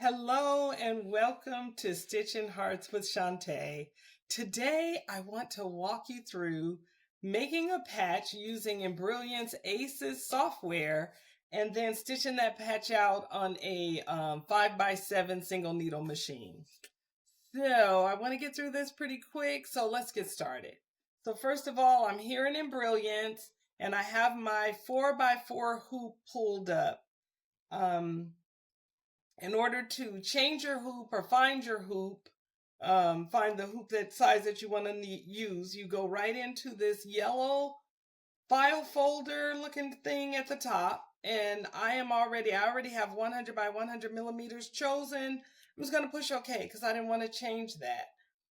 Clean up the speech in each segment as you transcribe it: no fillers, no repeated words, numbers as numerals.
Hello and welcome to Stitching Hearts with Shantae. Today I want to walk you through making a patch using Embrilliance Ace Software and then stitching that patch out on a 5x7 single needle machine. So I want to get through this pretty quick, so let's get started. So first of all, I'm here in Embrilliance and I have my 4x4 hoop pulled up. In order to change your hoop or find your hoop, find the hoop that size that you want to use, you go right into this yellow file folder looking thing at the top. And I already have 100 by 100 millimeters chosen. I'm just going to push OK because I didn't want to change that.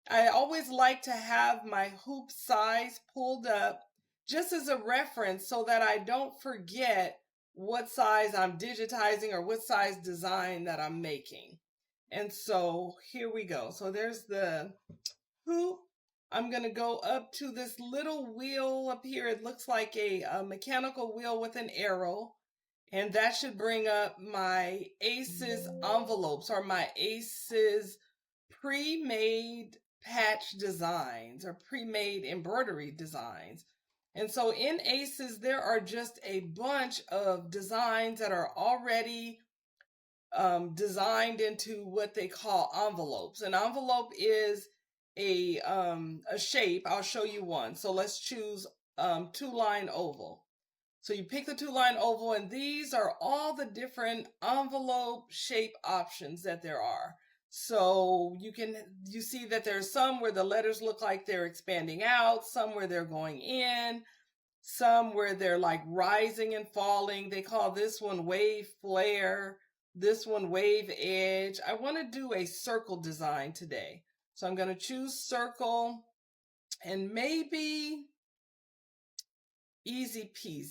I always like to have my hoop size pulled up just as a reference so that I don't forget what size I'm digitizing or what size design that I'm making. And so here we go. So there's the hoop. I'm going to go up to this little wheel up here. It looks like a mechanical wheel with an arrow. And that should bring up my Aces envelopes or my Aces pre-made patch designs or pre-made embroidery designs. And so in Aces, there are just a bunch of designs that are already designed into what they call envelopes. An envelope is a shape. I'll show you one. So let's choose two-line oval. So you pick the two-line oval, and these are all the different envelope shape options that there are. So you see that there's some where the letters look like they're expanding out, some where they're going in, some where they're like rising and falling. They call this one wave flare, this one wave edge. I want to do a circle design today. So I'm going to choose circle and maybe easy peasy,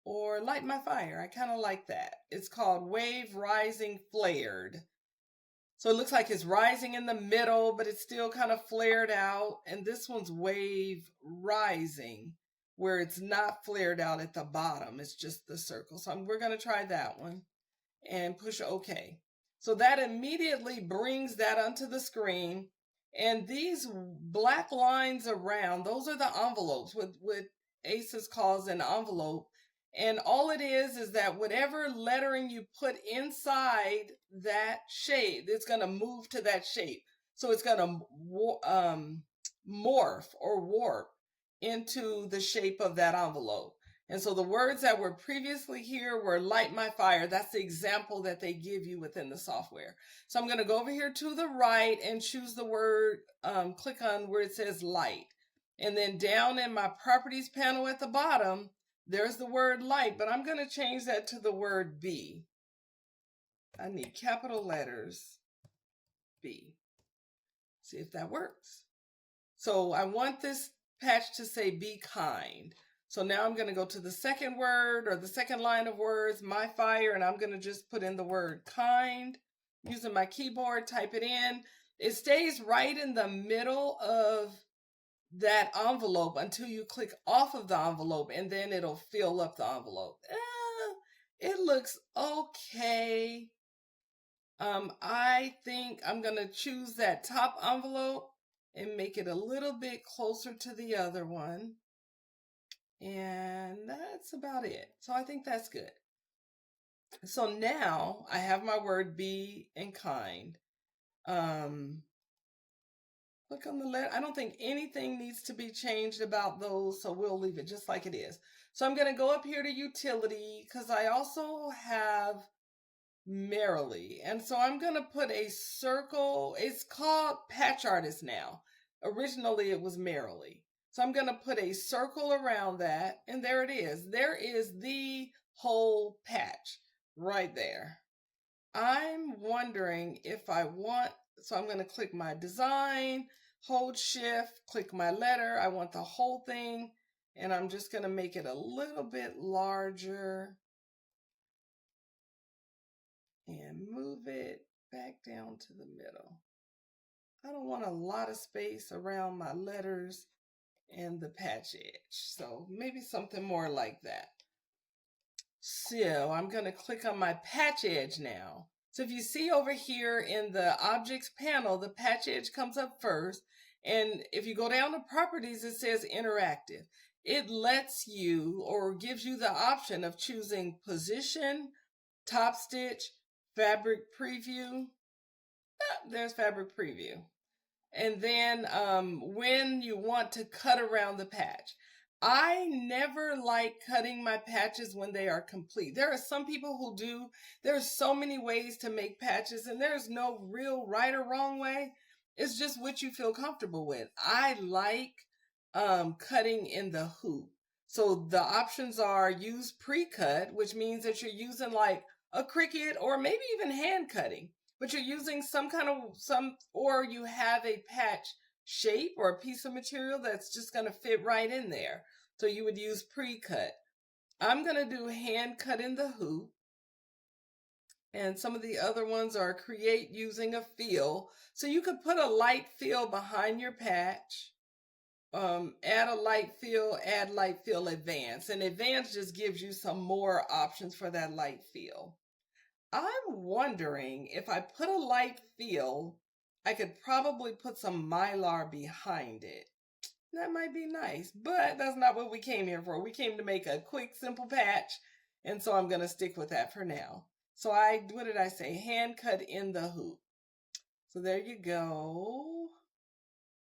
or light my fire. I kind of like that. It's called wave rising flared. So it looks like it's rising in the middle, but it's still kind of flared out. And this one's wave rising, where it's not flared out at the bottom. It's just the circle. So we're going to try that one and push OK. So that immediately brings that onto the screen. And these black lines around, those are the envelopes, what Aces calls an envelope. And all it is that whatever lettering you put inside that shape, it's going to move to that shape. So it's going to morph or warp into the shape of that envelope. And so the words that were previously here were light my fire. That's the example that they give you within the software. So I'm going to go over here to the right and choose the word, click on where it says light. And then down in my properties panel at the bottom, there's the word light, but I'm going to change that to the word B. I need capital letters, B. See if that works. So I want this patch to say be kind. So now I'm going to go to the second word or the second line of words, my fire, and I'm going to just put in the word kind. Using my keyboard, type it in. It stays right in the middle of that envelope until you click off of the envelope, and then it'll fill up the envelope. It looks okay. I think I'm going to choose that top envelope and make it a little bit closer to the other one. And that's about it. So I think that's good. So now I have my word be and kind. Click on the letter. I don't think anything needs to be changed about those, so we'll leave it just like it is. So I'm going to go up here to utility because I also have merrily. And so I'm going to put a circle. It's called Patch Artist now. Originally it was merrily. So I'm going to put a circle around that, and there it is. There is the whole patch right there. I'm wondering if I want, so I'm going to click my design, hold shift, click my letter. I want the whole thing, and I'm just going to make it a little bit larger and move it back down to the middle. I don't want a lot of space around my letters and the patch edge, so maybe something more like that. So I'm going to click on my patch edge now. So if you see over here in the objects panel, the patch edge comes up first. And if you go down to properties, it says interactive. It lets you or gives you the option of choosing position, top stitch, fabric preview. There's fabric preview. And then when you want to cut around the patch. I never like cutting my patches when they are complete. There are some people who do. There's so many ways to make patches, and there's no real right or wrong way. It's just what you feel comfortable with. I like cutting in the hoop. So the options are use pre-cut, which means that you're using like a Cricut or maybe even hand cutting, but you're using or you have a patch shape or a piece of material that's just going to fit right in there. So you would use pre-cut. I'm going to do hand cut in the hoop. And some of the other ones are create using a fill. So you could put a light fill behind your patch. Add a light fill, add light fill advance. And advance just gives you some more options for that light fill. I'm wondering if I put a light fill, I could probably put some mylar behind it. That might be nice, but that's not what we came here for. We came to make a quick, simple patch, and so I'm going to stick with that for now. So what did I say? Hand cut in the hoop. So there you go.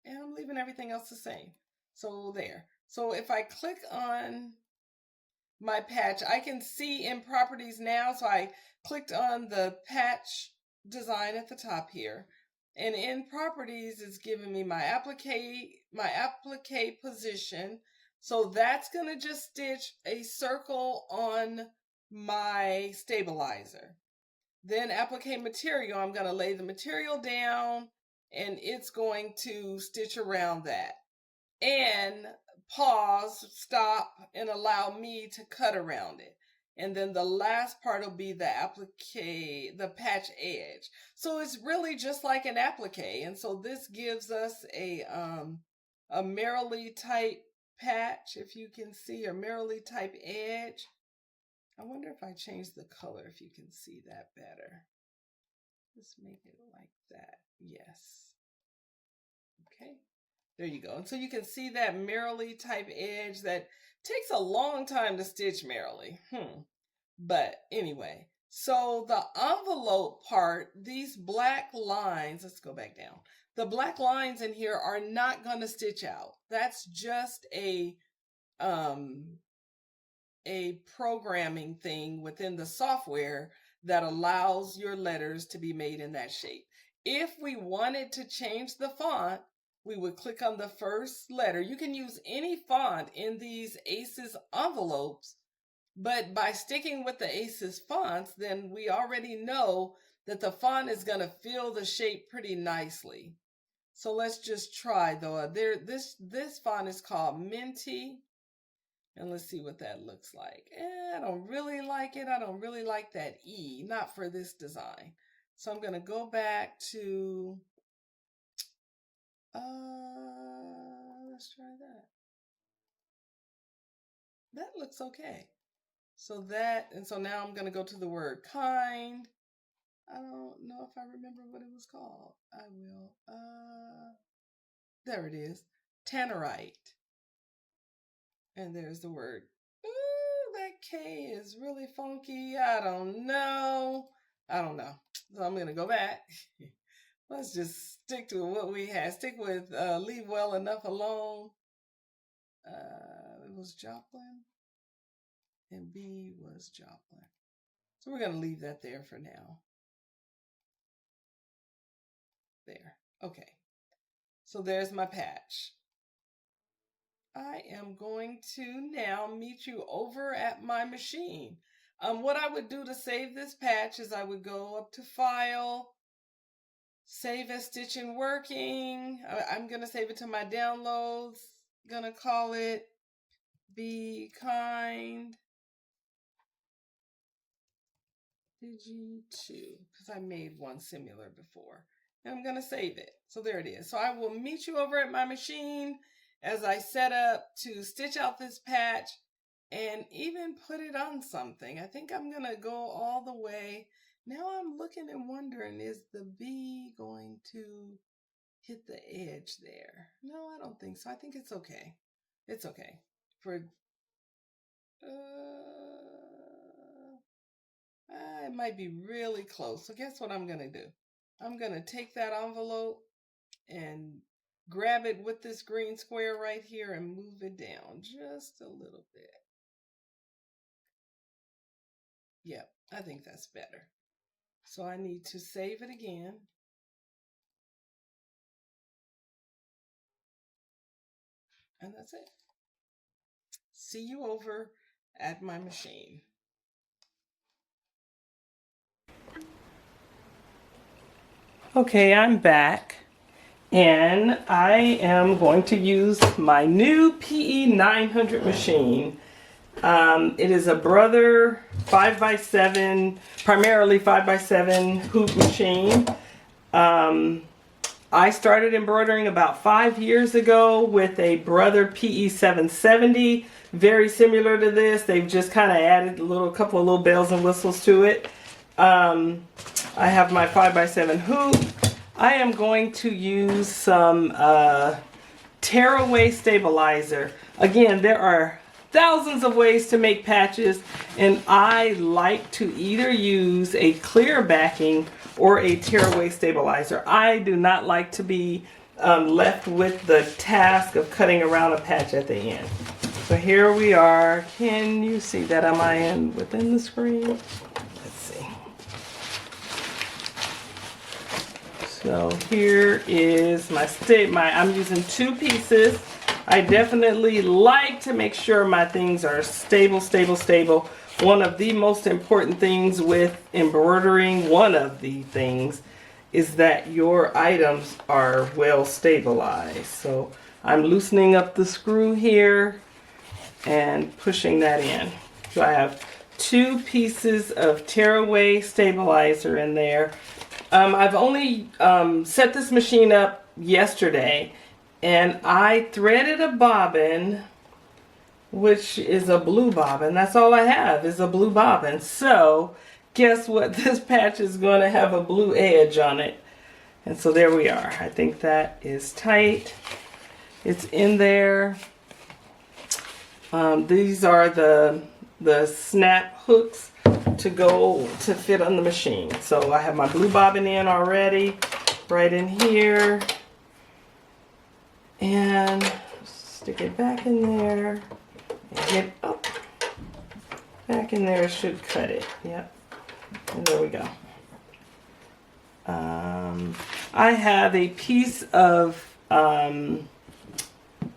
And I'm leaving everything else the same. So there. So if I click on my patch, I can see in properties now. So I clicked on the patch design at the top here. And in properties, it's giving me my applique position. So that's going to just stitch a circle on my stabilizer. Then applique material, I'm going to lay the material down and it's going to stitch around that. And pause, stop, and allow me to cut around it. And then the last part will be the patch edge. So it's really just like an applique. And so this gives us a merrily type patch, if you can see, a merrily type edge. I wonder if I change the color, if you can see that better. Let's make it like that. Yes. Okay. There you go. And so you can see that merrily type edge that takes a long time to stitch merrily. But anyway, so the envelope part, these black lines, let's go back down. The black lines in here are not going to stitch out. That's just a programming thing within the software that allows your letters to be made in that shape. If we wanted to change the font, we would click on the first letter. You can use any font in these ACES envelopes, but by sticking with the ACES fonts, then we already know that the font is going to fill the shape pretty nicely. So let's just try though. This font is called Minty. And let's see what that looks like. I don't really like it. I don't really like that E, not for this design. So I'm going to go back to, let's try that. That looks okay. So now I'm going to go to the word kind. I don't know if I remember what it was called. I will. There it is. Tannerite. And there's the word. Ooh, that K is really funky. I don't know. So I'm going to go back. Let's just stick to what we had. Stick with leave well enough alone. It was Joplin. And B was Joplin. So we're going to leave that there for now. There. Okay. So there's my patch. I am going to now meet you over at my machine. What I would do to save this patch is I would go up to File, Save as Stitching Working. I'm going to save it to my downloads. I'm going to call it Be Kind Digi2 because I made one similar before. And I'm going to save it. So there it is. So I will meet you over at my machine as I set up to stitch out this patch. and even put it on something. I think I'm gonna go all the way. Now I'm looking and wondering, is the bee going to hit the edge there? No, I don't think so. I think it's okay. It's okay. For it might be really close. So guess what I'm gonna do? I'm gonna take that envelope and grab it with this green square right here and move it down just a little bit. Yep, I think that's better. So I need to save it again. And that's it. See you over at my machine. Okay, I'm back. And I am going to use my new PE 900 machine. It is a Brother 5x7, primarily 5x7 hoop machine. I started embroidering about 5 years ago with a Brother PE 770, very similar to this. They've just kind of added a couple of little bells and whistles to it. I have my 5x7 hoop. I am going to use some tearaway stabilizer. Again, there are thousands of ways to make patches, and I like to either use a clear backing or a tearaway stabilizer. I do not like to be left with the task of cutting around a patch at the end. So here we are. Can you see that? Am I within the screen? Let's see. So here is I'm using 2 pieces. I definitely like to make sure my things are stable. One of the most important things with embroidering, is that your items are well stabilized. So I'm loosening up the screw here and pushing that in. So I have 2 pieces of tearaway stabilizer in there. I've only set this machine up yesterday, and I threaded a bobbin, which is a blue bobbin. That's all I have is a blue bobbin. So guess what? This patch is going to have a blue edge on it. And so there we are. I think that is tight. It's in there. These are the snap hooks to fit on the machine. So I have my blue bobbin in already, right in here. And stick it back in there and get up. Back in there should cut it. Yep. And there we go. I have a piece of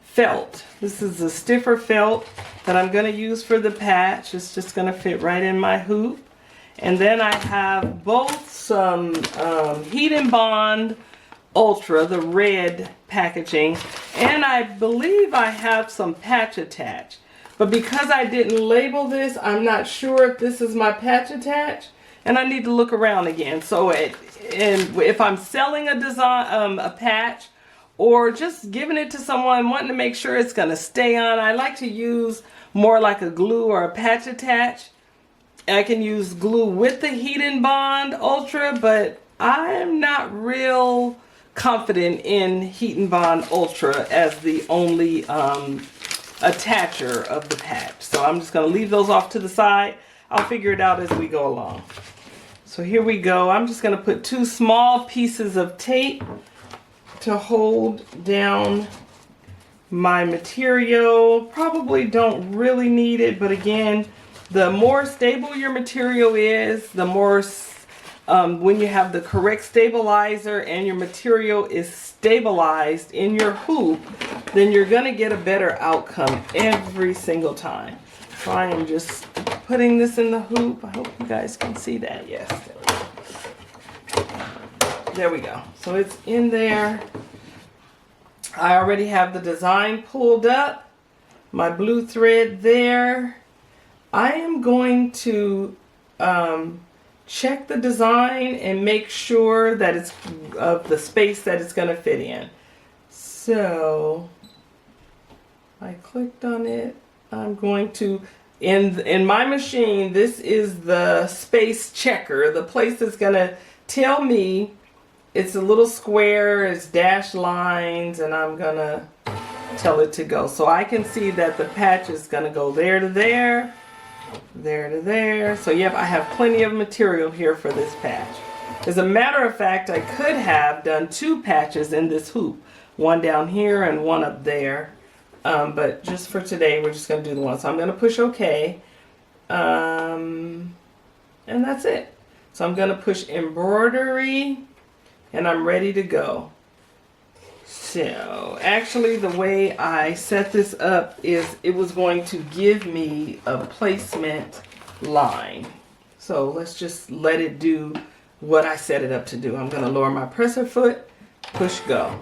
felt. This is a stiffer felt that I'm going to use for the patch. It's just going to fit right in my hoop. And then I have both some Heat and Bond Ultra, the red packaging, and I believe I have some patch attach. But because I didn't label this, I'm not sure if this is my patch attach, and I need to look around again. So if I'm selling a design, a patch, or just giving it to someone wanting to make sure it's going to stay on, I like to use more like a glue or a patch attach. I can use glue with the Heat and Bond Ultra, but I'm not real confident in Heat and Bond Ultra as the only attacher of the patch. So I'm just going to leave those off to the side. I'll figure it out as we go along. So here we go. I'm just going to put 2 small pieces of tape to hold down my material. Probably don't really need it, but again, the more stable your material is, the more when you have the correct stabilizer and your material is stabilized in your hoop, then you're going to get a better outcome every single time. So I am just putting this in the hoop. I hope you guys can see that. Yes. There we go. So it's in there. I already have the design pulled up. My blue thread there. I am going to check the design and make sure that it's of the space that it's going to fit in. So I clicked on it. I'm going to in my machine, this is the space checker, the place that's gonna tell me it's a little square, it's dashed lines, and I'm gonna tell it to go. So I can see that the patch is gonna go there to there, there to there. So yep, I have plenty of material here for this patch. As a matter of fact, I could have done 2 patches in this hoop, one down here and one up there. But just for today, we're just going to do the one. So I'm going to push OK. And that's it. So I'm going to push embroidery, and I'm ready to go. So actually, the way I set this up is it was going to give me a placement line. So let's just let it do what I set it up to do. I'm going to lower my presser foot, push go.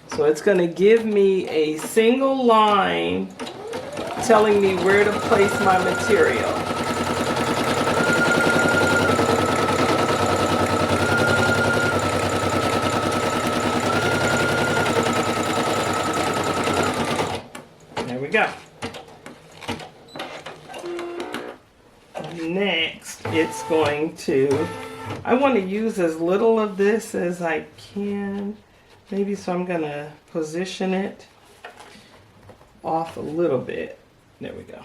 So it's going to give me a single line telling me where to place my material. There we go. Next, it's going to, I want to use as little of this as I can. Maybe, so I'm going to position it off a little bit. There we go.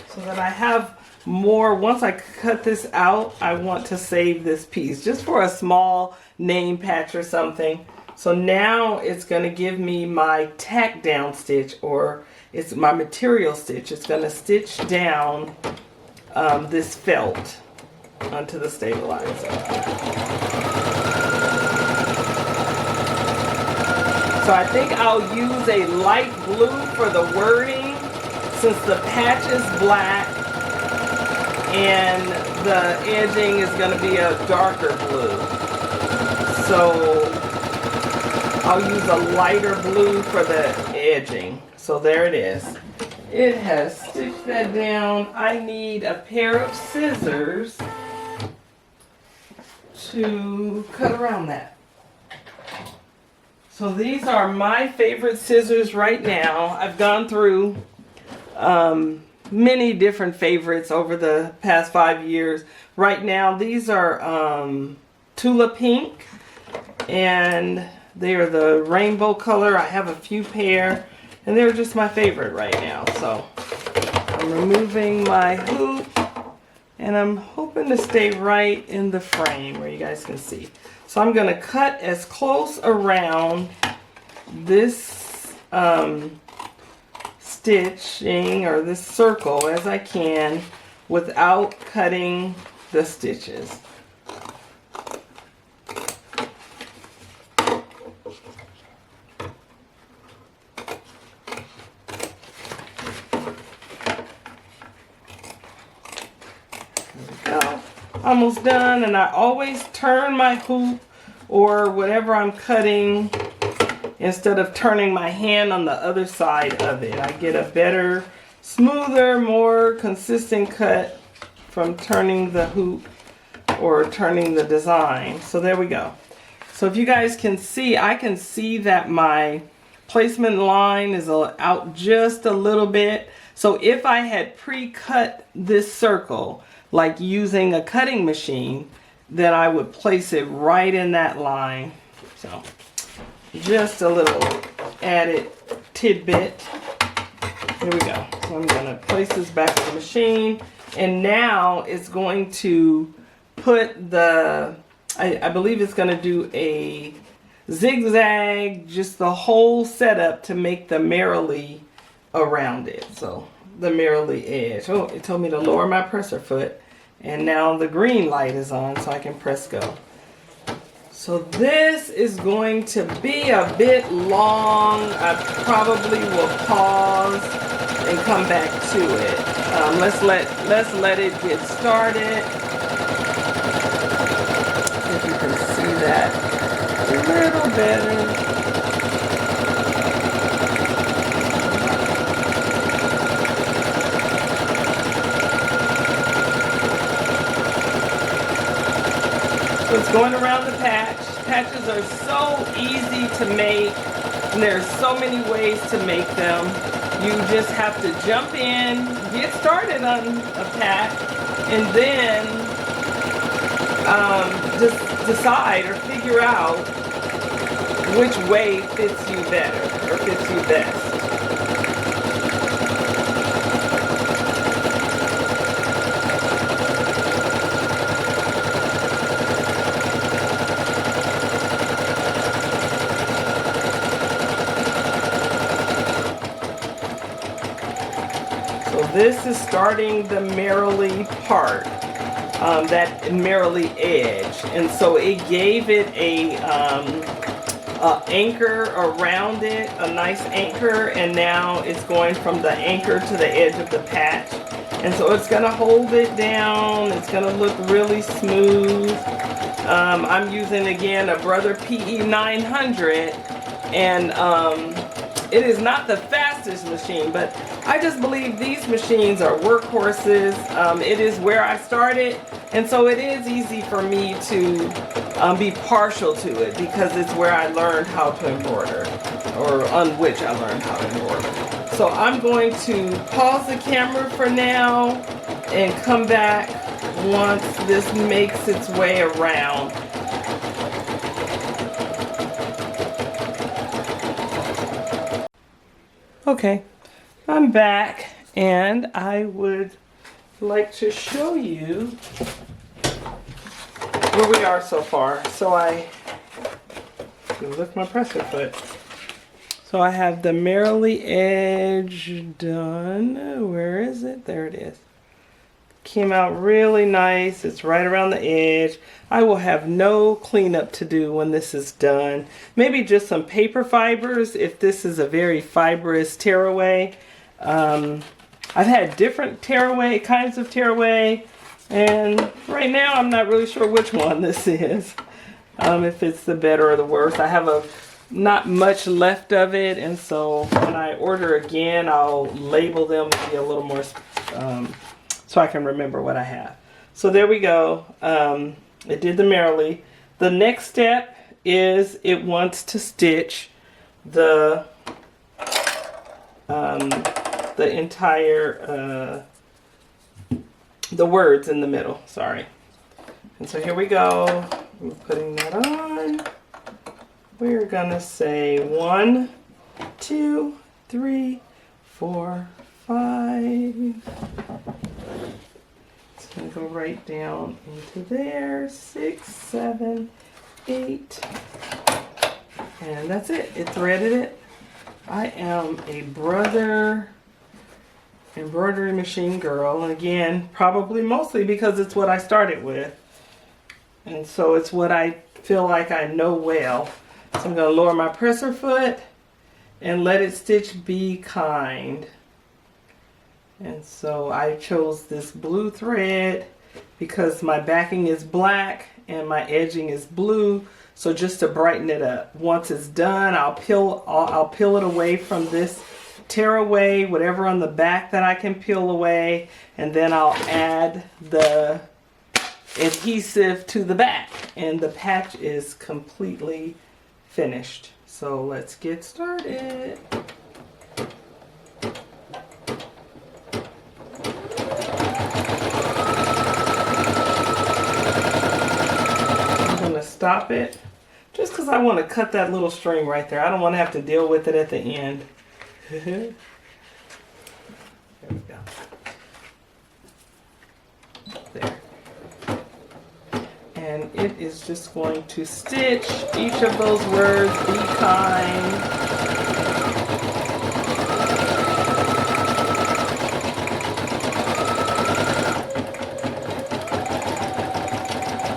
So that I have more. Once I cut this out, I want to save this piece just for a small name patch or something. So now it's going to give me my tack down stitch, or it's my material stitch. It's going to stitch down this felt onto the stabilizer. So I think I'll use a light blue for the wording, since the patch is black and the edging is going to be a darker blue. So I'll use a lighter blue for the edging. So there it is. It has stitched that down. I need a pair of scissors to cut around that. So these are my favorite scissors right now. I've gone through many different favorites over the past 5 years. Right now, these are Tula Pink, and they are the rainbow color. I have a few pair, and they're just my favorite right now. So I'm removing my hoop, and I'm hoping to stay right in the frame where you guys can see. So I'm going to cut as close around this stitching, or this circle, as I can without cutting the stitches. Almost done, and I always turn my hoop or whatever I'm cutting instead of turning my hand on the other side of it. I get a better, smoother, more consistent cut from turning the hoop or turning the design. So there we go. So if you guys can see, I can see that my placement line is out just a little bit. So if I had pre-cut this circle, like using a cutting machine, then I would place it right in that line. So just a little added tidbit. Here we go. So I'm going to place this back in the machine, and now it's going to put the, I believe it's going to do a zigzag, just the whole setup to make the merrily around it. So the merrily edge. Oh, it told me to lower my presser foot, and now the green light is on, so I can press go. So this is going to be a bit long. I probably will pause and come back to it. Let's let it get started. If you can see that a little better. So it's going around the patch. Patches are so easy to make. And there's so many ways to make them. You just have to jump in, get started on a patch, and then just decide or figure out which way fits you better or fits you best. This is starting the merrily part, that merrily edge, and so it gave it a anchor around it, a nice anchor, and now it's going from the anchor to the edge of the patch, and so it's going to hold it down. It's going to look really smooth. I'm using again a Brother PE 900, and it is not the fastest machine, but I just believe these machines are workhorses. It is where I started, and so it is easy for me to be partial to it because it's where I learned how to embroider, or on which I learned how to embroider. So I'm going to pause the camera for now and come back once this makes its way around. Okay, I'm back, and I would like to show you where we are so far. So I lift my presser foot. So I have the merrily edge done. Where is it? There it is. Came out really nice. It's right around the edge. I will have no cleanup to do when this is done. Maybe just some paper fibers if this is a very fibrous tearaway. I've had different tearaway, kinds of tearaway, and right now I'm not really sure which one this is. If it's the better or the worse. I have not much left of it, and so when I order again, I'll label them to be a little more so I can remember what I have. So there we go. It did the merrily. The next step is it wants to stitch the entire the words in the middle. Sorry. And so here we go. I'm putting that on. We're gonna say 1, 2, 3, 4, 5. It's gonna go right down into there. 6, 7, 8, and that's it. It threaded it. I am a Brother embroidery machine girl, and again, probably mostly because it's what I started with, and so it's what I feel like I know well. So I'm going to lower my presser foot and let it stitch Be Kind. And so I chose this blue thread because my backing is black and my edging is blue. So just to brighten it up. Once it's done, I'll peel it away from this tearaway, whatever on the back that I can peel away, and then I'll add the adhesive to the back, and the patch is completely finished. So let's get started. I'm going to stop it just because I want to cut that little string right there. I don't want to have to deal with it at the end. There we go. There. And it is just going to stitch each of those words, Be Kind.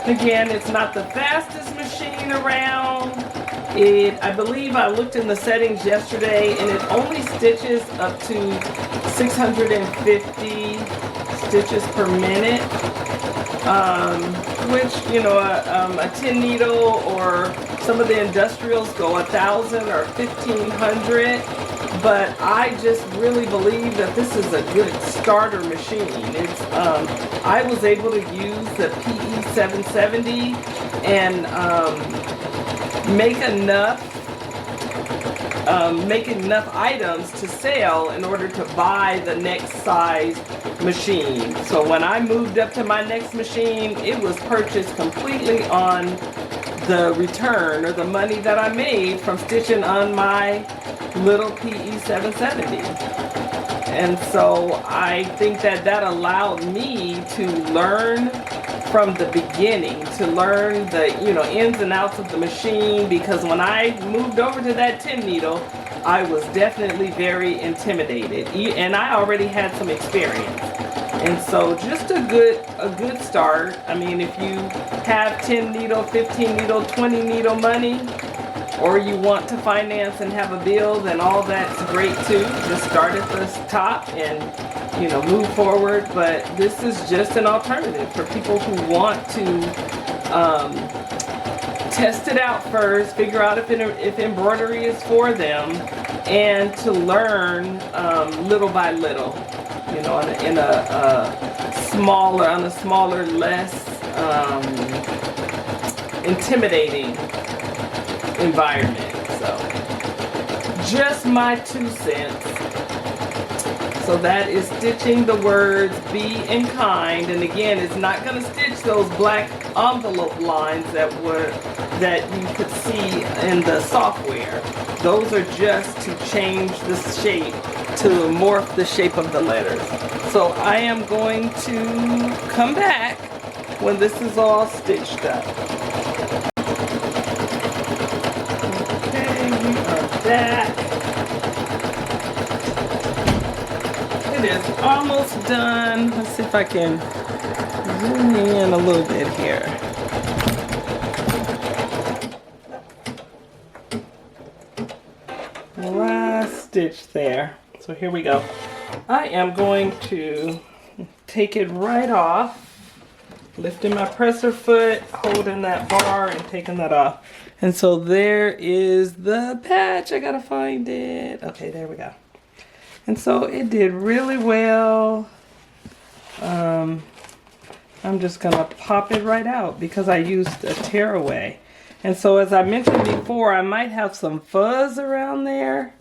Again, it's not the fastest machine around. I believe I looked in the settings yesterday, and it only stitches up to 650 stitches per minute, which, you know, a 10 needle or some of the industrials go 1,000 or 1,500, but I just really believe that this is a good starter machine. It's I was able to use the PE 770 and make enough making enough items to sell in order to buy the next size machine. So when I moved up to my next machine, it was purchased completely on the return or the money that I made from stitching on my little PE 770. And so I think that allowed me to learn from the beginning, to learn the ins and outs of the machine, because when I moved over to that 10 needle, I was definitely very intimidated, and I already had some experience. And so just a good start. I mean, if you have 10 needle, 15 needle, 20 needle money, or you want to finance and have a bill, then all that's great too. Just start at the top and move forward. But this is just an alternative for people who want to test it out first, figure out if embroidery is for them, and to learn little by little, in a smaller, less intimidating environment. So just my 2 cents. So that is stitching the words be and kind, and again, it's not going to stitch those black envelope lines that you could see in the software. Those are just to change the shape, to morph the shape of the letters. So I am going to come back when this is all stitched up. Okay, we are back. It is almost done. Let's see if I can zoom in a little bit here. Last stitch there. So here we go. I am going to take it right off, lifting my presser foot, holding that bar and taking that off. And so there is the patch. I gotta find it. Okay, there we go. And so it did really well. I'm just gonna pop it right out because I used a tearaway. And so as I mentioned before, I might have some fuzz around there,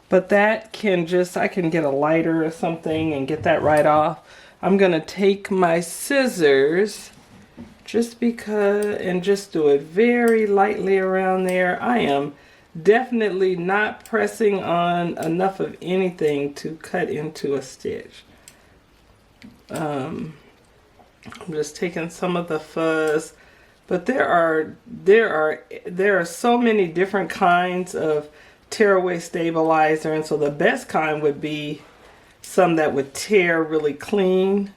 but that can I can get a lighter or something and get that right off. I'm gonna take my scissors and just do it very lightly around there. I am definitely not pressing on enough of anything to cut into a stitch. I'm just taking some of the fuzz, but there are so many different kinds of tearaway stabilizer, and so the best kind would be some that would tear really clean.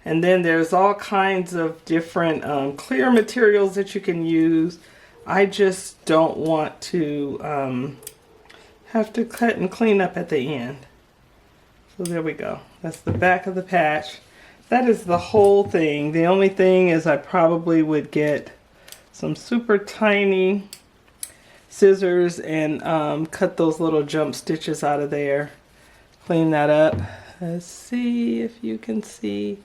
And then there's all kinds of different clear materials that you can use. I just don't want to have to cut and clean up at the end. So there we go. That's the back of the patch. That is the whole thing. The only thing is I probably would get some super tiny scissors and cut those little jump stitches out of there. Clean that up. Let's see if you can see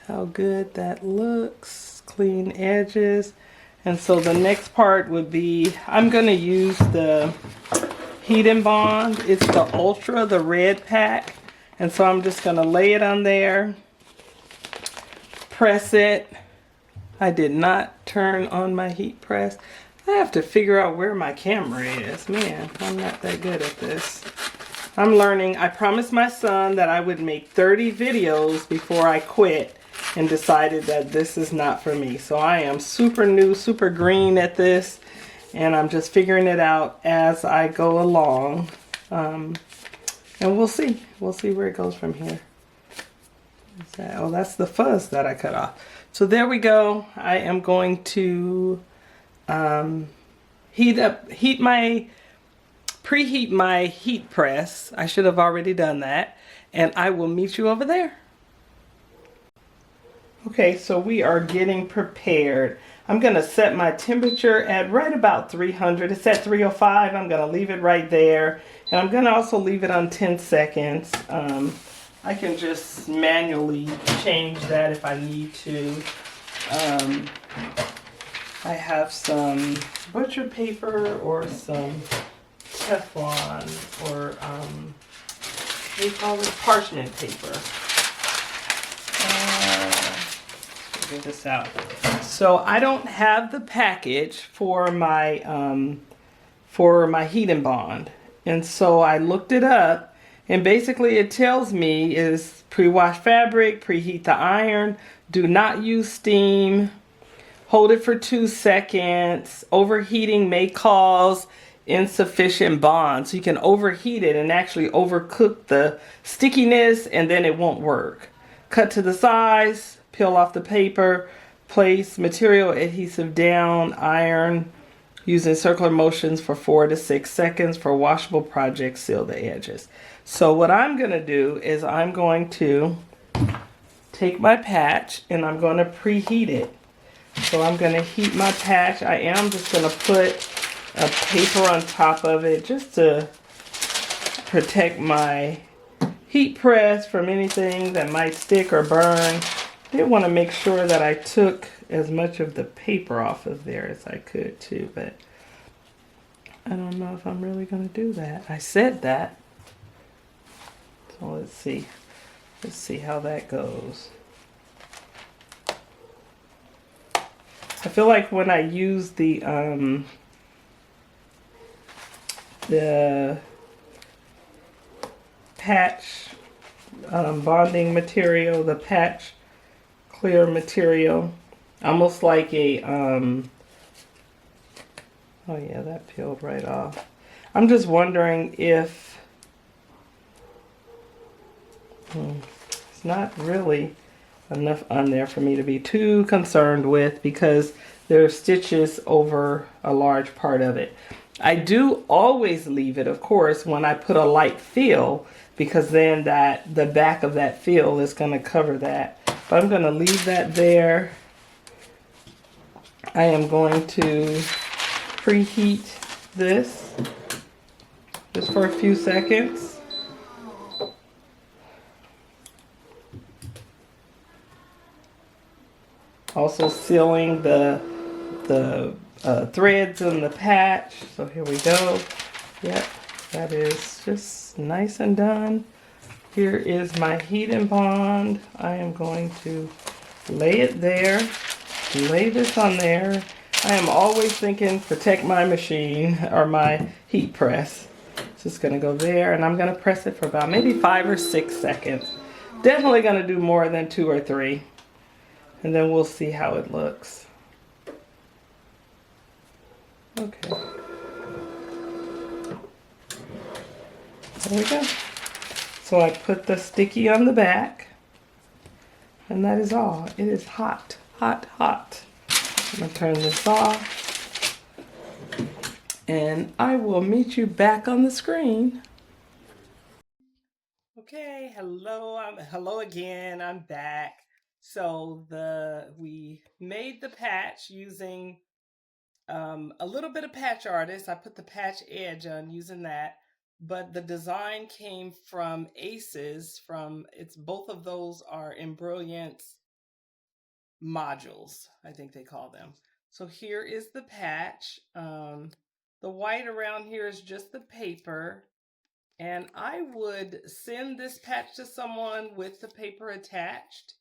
how good that looks. Clean edges. And so the next part would be, I'm going to use the Heat and Bond. It's the Ultra, the red pack. And so I'm just going to lay it on there, press it. I did not turn on my heat press. I have to figure out where my camera is. Man, I'm not that good at this. I'm learning. I promised my son that I would make 30 videos before I quit, and decided that this is not for me. So I am super new, super green at this, and I'm just figuring it out as I go along. And we'll see. We'll see where it goes from here. Oh, that's the fuzz that I cut off. So there we go. I am going to preheat my heat press. I should have already done that, and I will meet you over there. Okay, so we are getting prepared. I'm going to set my temperature at right about 300. It's at 305. I'm going to leave it right there. And I'm going to also leave it on 10 seconds. I can just manually change that if I need to. I have some butcher paper or some Teflon or what do you call it? Parchment paper. Figure this out. So I don't have the package for my heat and bond, and so I looked it up, and basically it tells me is pre-wash fabric, preheat the iron, do not use steam, hold it for 2 seconds. Overheating may cause insufficient bond. So you can overheat it and actually overcook the stickiness, and then it won't work. Cut to the size, peel off the paper, place material adhesive down, iron using circular motions for 4 to 6 seconds. For washable projects, seal the edges. So what I'm going to do is I'm going to take my patch and I'm going to preheat it. So I'm going to heat my patch. I am just going to put a paper on top of it just to protect my heat press from anything that might stick or burn. Did want to make sure that I took as much of the paper off of there as I could too, but I don't know if I'm really going to do that. I said that. So let's see. Let's see how that goes. I feel like when I use the patch bonding material, the patch clear material, almost like a oh yeah, that peeled right off. I'm just wondering if it's not really enough on there for me to be too concerned with, because there are stitches over a large part of it. I do always leave it, of course, when I put a light fill, because then the back of that fill is going to cover that. But I'm going to leave that there. I am going to preheat this just for a few seconds. Also sealing the threads in the patch. So here we go. Yep, that is just nice and done. Here is my heat and bond. I am going to lay it there, lay this on there. I am always thinking protect my machine or my heat press. It's just gonna go there, and I'm gonna press it for about maybe 5 or 6 seconds. Definitely gonna do more than 2 or 3. And then we'll see how it looks. Okay. There we go. So I put the sticky on the back. And that is all. It is hot, hot, hot. I'm going to turn this off. And I will meet you back on the screen. Okay, hello again. I'm back. So we made the patch using a little bit of Patch Artist. I put the patch edge on using that, but the design came from Aces. Both of those are Embrilliance modules, I think they call them. So here is the patch. The white around here is just the paper. And I would send this patch to someone with the paper attached.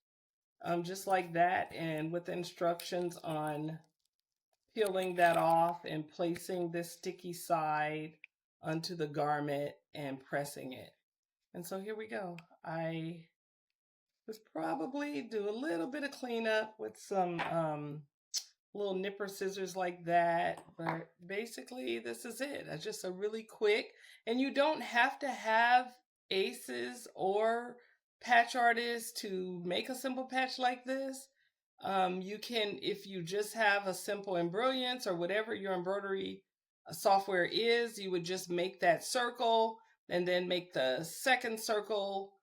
Just like that, and with instructions on peeling that off and placing this sticky side onto the garment and pressing it. And so here we go. I was probably do a little bit of cleanup with some little nipper scissors like that, but basically this is it. It's just a really quick, and you don't have to have Aces or Patch Artist to make a simple patch like this. You can, if you just have a simple Embrilliance or whatever your embroidery software is, you would just make that circle and then make the second circle,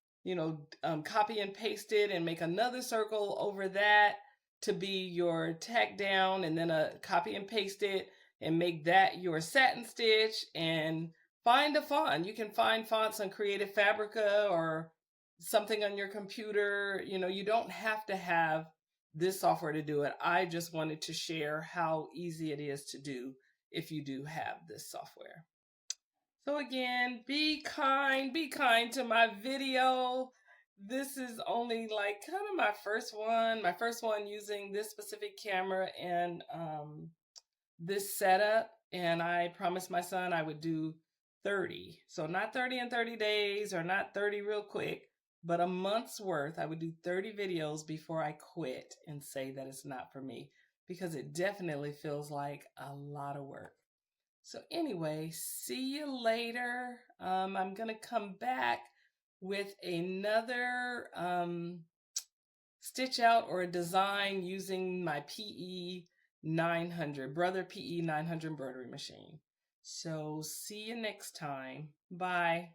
copy and paste it and make another circle over that to be your tack down, and then a copy and paste it and make that your satin stitch, and find a font. You can find fonts on Creative Fabrica or something on your computer. You don't have to have this software to do it. I just wanted to share how easy it is to do if you do have this software. So again, be kind to my video. This is only like kind of my first one using this specific camera and this setup. And I promised my son I would do 30. So not 30 in 30 days or not 30 real quick, but a month's worth. I would do 30 videos before I quit and say that it's not for me, because it definitely feels like a lot of work. So anyway, see you later. I'm going to come back with another stitch out or a design using my PE 900, Brother PE 900 embroidery machine. So see you next time. Bye.